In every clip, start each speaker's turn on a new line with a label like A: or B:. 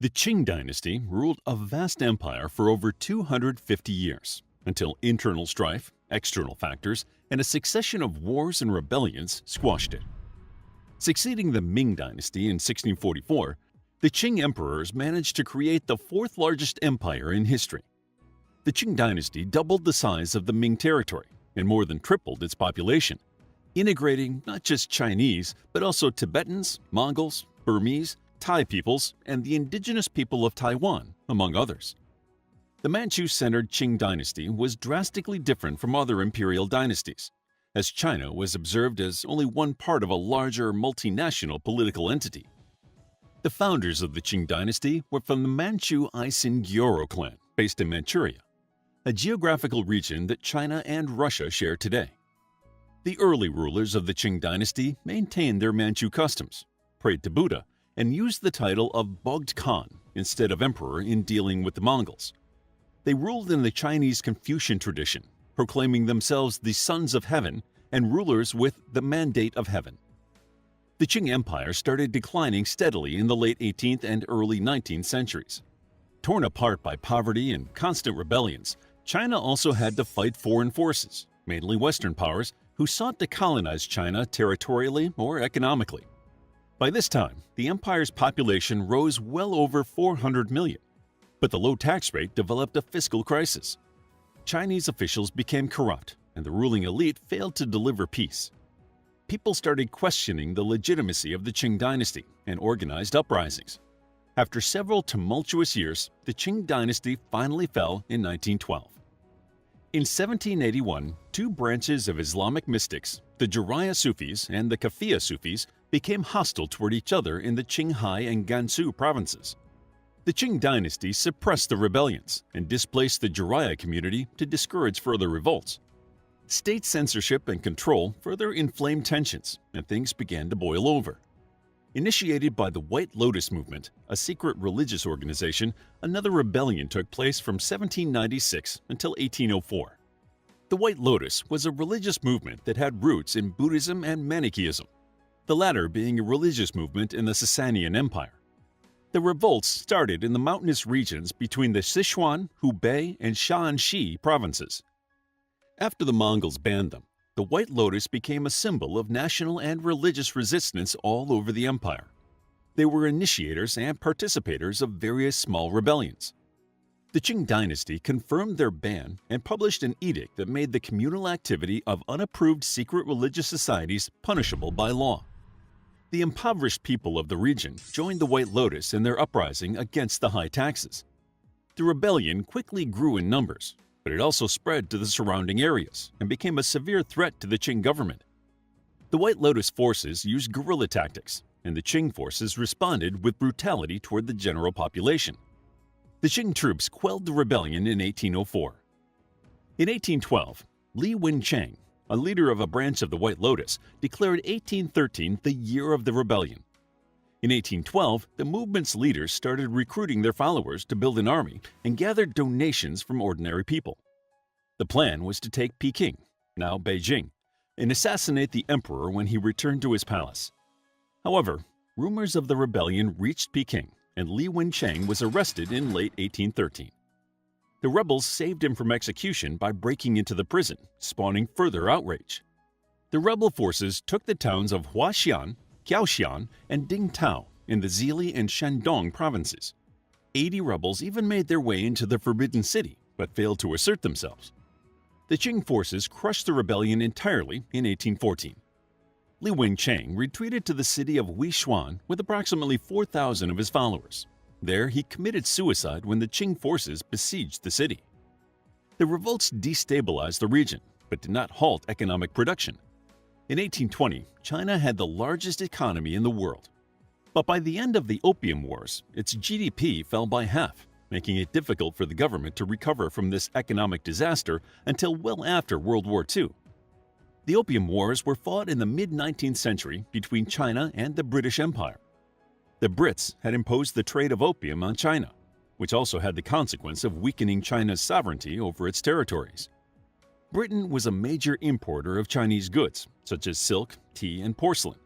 A: The Qing Dynasty ruled a vast empire for over 250 years, until internal strife, external factors, and a succession of wars and rebellions squashed it. Succeeding the Ming Dynasty in 1644, the Qing emperors managed to create the fourth largest empire in history. The Qing Dynasty doubled the size of the Ming territory and more than tripled its population, integrating not just Chinese but also Tibetans, Mongols, Burmese, Thai peoples, and the indigenous people of Taiwan, among others. The Manchu-centered Qing dynasty was drastically different from other imperial dynasties, as China was observed as only one part of a larger multinational political entity. The founders of the Qing dynasty were from the Manchu Isin-Gyoro clan, based in Manchuria, a geographical region that China and Russia share today. The early rulers of the Qing dynasty maintained their Manchu customs, prayed to Buddha, and used the title of Bogd Khan instead of emperor in dealing with the Mongols. They ruled in the Chinese Confucian tradition, proclaiming themselves the sons of heaven and rulers with the mandate of heaven. The Qing Empire started declining steadily in the late 18th and early 19th centuries. Torn apart by poverty and constant rebellions, China also had to fight foreign forces, mainly Western powers, who sought to colonize China territorially or economically. By this time, the empire's population rose well over 400 million, but the low tax rate developed a fiscal crisis. Chinese officials became corrupt, and the ruling elite failed to deliver peace. People started questioning the legitimacy of the Qing dynasty and organized uprisings. After several tumultuous years, the Qing dynasty finally fell in 1912. In 1781, two branches of Islamic mystics, the Jiraiya Sufis and the Kafiya Sufis, became hostile toward each other in the Qinghai and Gansu provinces. The Qing dynasty suppressed the rebellions and displaced the Jiraiya community to discourage further revolts. State censorship and control further inflamed tensions, and things began to boil over. Initiated by the White Lotus movement, a secret religious organization, another rebellion took place from 1796 until 1804. The White Lotus was a religious movement that had roots in Buddhism and Manichaeism, the latter being a religious movement in the Sasanian Empire. The revolts started in the mountainous regions between the Sichuan, Hubei, and Shaanxi provinces. After the Mongols banned them, the White Lotus became a symbol of national and religious resistance all over the empire. They were initiators and participators of various small rebellions. The Qing dynasty confirmed their ban and published an edict that made the communal activity of unapproved secret religious societies punishable by law. The impoverished people of the region joined the White Lotus in their uprising against the high taxes. The rebellion quickly grew in numbers, but it also spread to the surrounding areas and became a severe threat to the Qing government. The White Lotus forces used guerrilla tactics, and the Qing forces responded with brutality toward the general population. The Qing troops quelled the rebellion in 1804. In 1812, Li Wenchang, a leader of a branch of the White Lotus, declared 1813 the year of the rebellion. In 1812, the movement's leaders started recruiting their followers to build an army and gathered donations from ordinary people. The plan was to take Peking, now Beijing, and assassinate the emperor when he returned to his palace. However, rumors of the rebellion reached Peking, and Li Wenchang was arrested in late 1813. The rebels saved him from execution by breaking into the prison, spawning further outrage. The rebel forces took the towns of Huaxian, Kaohsiung, and Dingtao in the Zili and Shandong provinces. 80 rebels even made their way into the Forbidden City, but failed to assert themselves. The Qing forces crushed the rebellion entirely in 1814. Li Wenchang retreated to the city of Huishuan with approximately 4,000 of his followers. There, he committed suicide when the Qing forces besieged the city. The revolts destabilized the region, but did not halt economic production. In 1820, China had the largest economy in the world. But by the end of the Opium Wars, its GDP fell by half, making it difficult for the government to recover from this economic disaster until well after World War II. The Opium Wars were fought in the mid-19th century between China and the British Empire. The Brits had imposed the trade of opium on China, which also had the consequence of weakening China's sovereignty over its territories. Britain was a major importer of Chinese goods, such as silk, tea, and porcelain.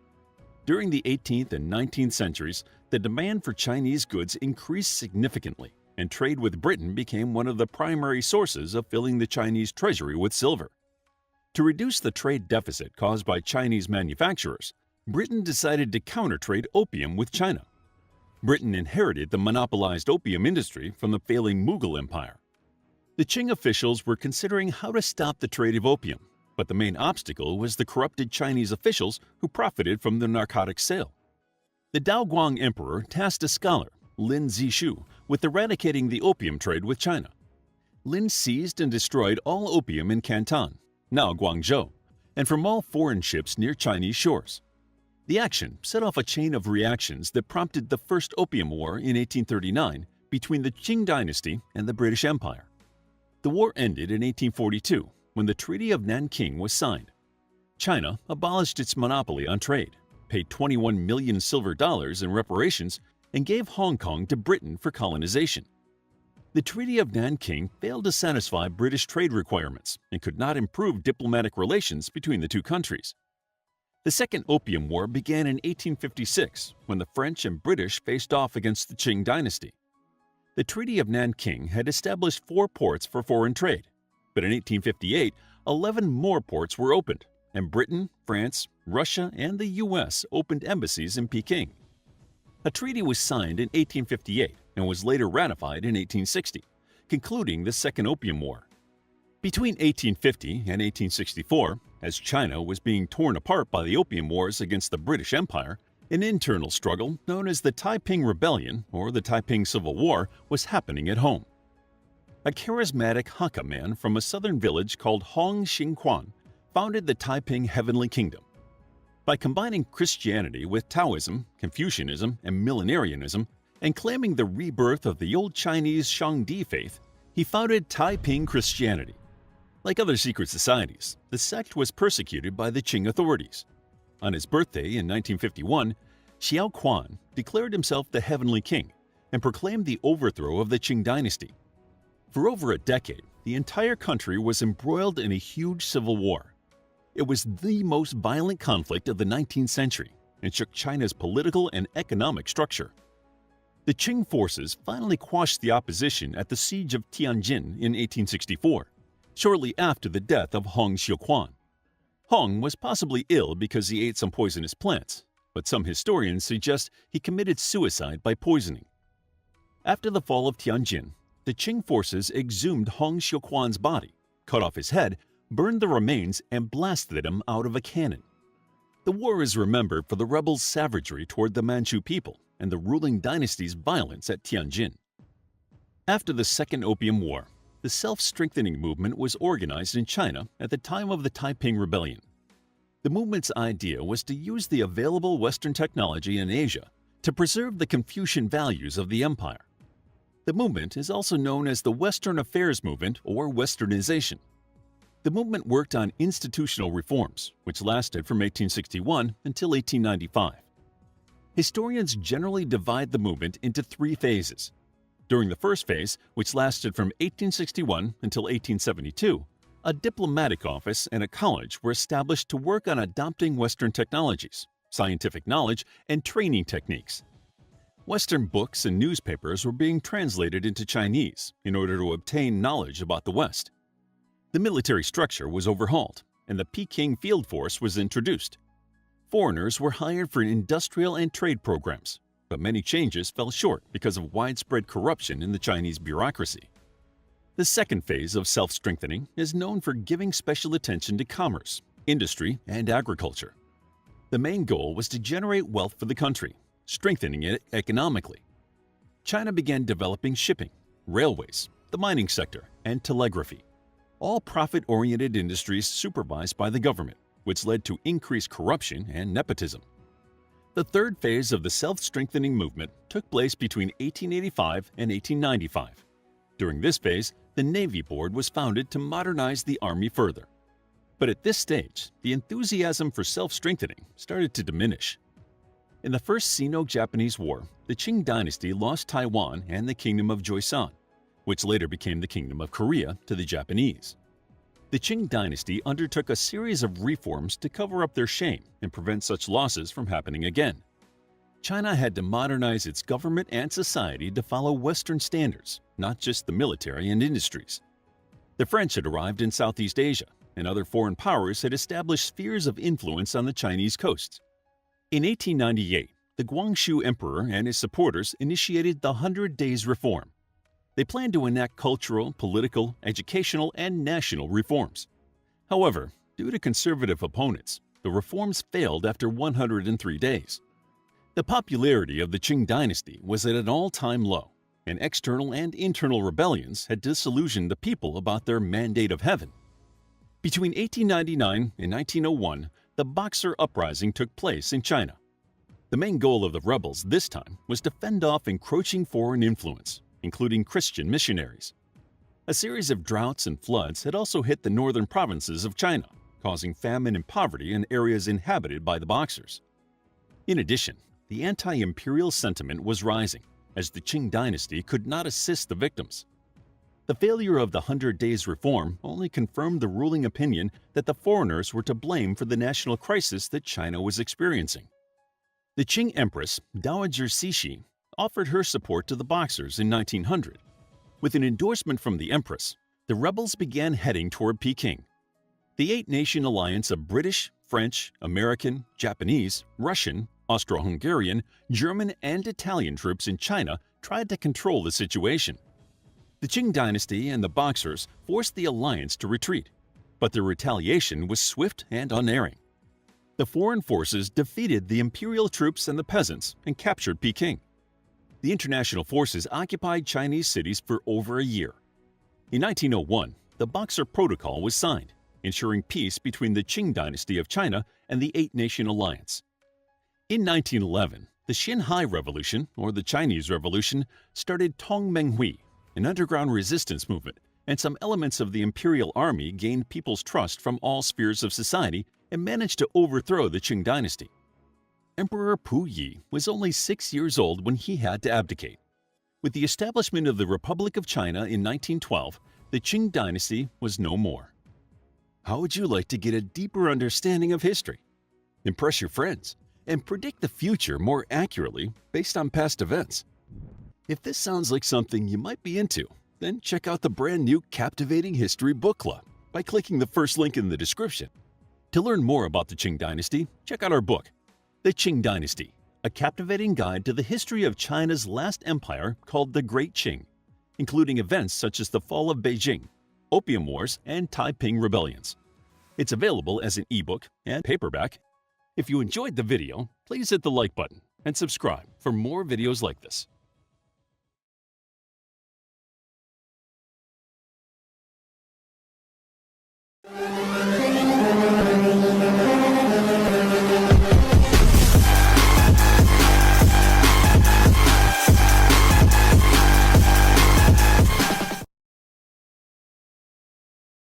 A: During the 18th and 19th centuries, the demand for Chinese goods increased significantly, and trade with Britain became one of the primary sources of filling the Chinese treasury with silver. To reduce the trade deficit caused by Chinese manufacturers, Britain decided to counter-trade opium with China. Britain inherited the monopolized opium industry from the failing Mughal Empire. The Qing officials were considering how to stop the trade of opium, but the main obstacle was the corrupted Chinese officials who profited from the narcotics sale. The Daoguang Emperor tasked a scholar, Lin Zishu, with eradicating the opium trade with China. Lin seized and destroyed all opium in Canton, now Guangzhou, and from all foreign ships near Chinese shores. The action set off a chain of reactions that prompted the First Opium War in 1839 between the Qing Dynasty and the British Empire. The war ended in 1842 when the Treaty of Nanking was signed. China abolished its monopoly on trade, paid 21 million silver dollars in reparations, and gave Hong Kong to Britain for colonization. The Treaty of Nanking failed to satisfy British trade requirements and could not improve diplomatic relations between the two countries. The Second Opium War began in 1856 when the French and British faced off against the Qing Dynasty. The Treaty of Nanking had established 4 ports for foreign trade, but in 1858, 11 more ports were opened, and Britain, France, Russia, and the U.S. opened embassies in Peking. A treaty was signed in 1858 and was later ratified in 1860, concluding the Second Opium War. Between 1850 and 1864, as China was being torn apart by the Opium Wars against the British Empire, an internal struggle known as the Taiping Rebellion or the Taiping Civil War was happening at home. A charismatic Hakka man from a southern village called Hong Xingquan founded the Taiping Heavenly Kingdom. By combining Christianity with Taoism, Confucianism, and millenarianism, and claiming the rebirth of the old Chinese Shangdi faith, he founded Taiping Christianity. Like other secret societies, the sect was persecuted by the Qing authorities. On his birthday in 1951, Xiao Quan declared himself the Heavenly King and proclaimed the overthrow of the Qing Dynasty. For over a decade, the entire country was embroiled in a huge civil war. It was the most violent conflict of the 19th century and shook China's political and economic structure. The Qing forces finally quashed the opposition at the Siege of Tianjin in 1864, shortly after the death of Hong Xiuquan. Hong was possibly ill because he ate some poisonous plants, but some historians suggest he committed suicide by poisoning. After the fall of Tianjin, the Qing forces exhumed Hong Xiuquan's body, cut off his head, burned the remains, and blasted him out of a cannon. The war is remembered for the rebels' savagery toward the Manchu people and the ruling dynasty's violence at Tianjin. After the Second Opium War, the self-strengthening movement was organized in China at the time of the Taiping Rebellion. The movement's idea was to use the available Western technology in Asia to preserve the Confucian values of the empire. The movement is also known as the Western Affairs Movement or Westernization. The movement worked on institutional reforms, which lasted from 1861 until 1895. Historians generally divide the movement into 3 phases. During the first phase, which lasted from 1861 until 1872, a diplomatic office and a college were established to work on adopting Western technologies, scientific knowledge, and training techniques. Western books and newspapers were being translated into Chinese in order to obtain knowledge about the West. The military structure was overhauled, and the Peking Field Force was introduced. Foreigners were hired for industrial and trade programs, but many changes fell short because of widespread corruption in the Chinese bureaucracy. The second phase of self-strengthening is known for giving special attention to commerce, industry, and agriculture. The main goal was to generate wealth for the country, strengthening it economically. China began developing shipping, railways, the mining sector, and telegraphy, all profit-oriented industries supervised by the government, which led to increased corruption and nepotism. The third phase of the self-strengthening movement took place between 1885 and 1895. During this phase, the Navy Board was founded to modernize the Army further. But at this stage, the enthusiasm for self-strengthening started to diminish. In the First Sino-Japanese War, the Qing Dynasty lost Taiwan and the Kingdom of Joseon, which later became the Kingdom of Korea, to the Japanese. The Qing Dynasty undertook a series of reforms to cover up their shame and prevent such losses from happening again. China had to modernize its government and society to follow Western standards, not just the military and industries. The French had arrived in Southeast Asia, and other foreign powers had established spheres of influence on the Chinese coasts. In 1898, the Guangxu Emperor and his supporters initiated the 100 Days Reform. They planned to enact cultural, political, educational, and national reforms. However, due to conservative opponents, the reforms failed after 103 days. The popularity of the Qing Dynasty was at an all-time low, and external and internal rebellions had disillusioned the people about their mandate of heaven. Between 1899 and 1901, the Boxer Uprising took place in China. The main goal of the rebels this time was to fend off encroaching foreign influence, including Christian missionaries. A series of droughts and floods had also hit the northern provinces of China, causing famine and poverty in areas inhabited by the Boxers. In addition, the anti-imperial sentiment was rising, as the Qing Dynasty could not assist the victims. The failure of the 100 Days Reform only confirmed the ruling opinion that the foreigners were to blame for the national crisis that China was experiencing. The Qing Empress, Dowager Cixi, offered her support to the Boxers in 1900. With an endorsement from the Empress, the rebels began heading toward Peking. The eight-nation alliance of British, French, American, Japanese, Russian, Austro-Hungarian, German, and Italian troops in China tried to control the situation. The Qing Dynasty and the Boxers forced the alliance to retreat, but their retaliation was swift and unerring. The foreign forces defeated the imperial troops and the peasants and captured Peking. The international forces occupied Chinese cities for over a year. In 1901, the Boxer Protocol was signed, ensuring peace between the Qing Dynasty of China and the Eight-Nation Alliance. In 1911, the Xinhai Revolution, or the Chinese Revolution, started Tongmenghui, an underground resistance movement, and some elements of the imperial army gained people's trust from all spheres of society and managed to overthrow the Qing Dynasty. Emperor Puyi was only 6 years old when he had to abdicate. With the establishment of the Republic of China in 1912, the Qing Dynasty was no more. How would you like to get a deeper understanding of history, impress your friends, and predict the future more accurately based on past events? If this sounds like something you might be into, then check out the brand new Captivating History Book Club by clicking the first link in the description. To learn more about the Qing Dynasty, check out our book, The Qing Dynasty, a captivating guide to the history of China's last empire called the Great Qing, including events such as the fall of Beijing, Opium Wars, and Taiping rebellions. It's available as an ebook and paperback. If you enjoyed the video, please hit the like button and subscribe for more videos like this.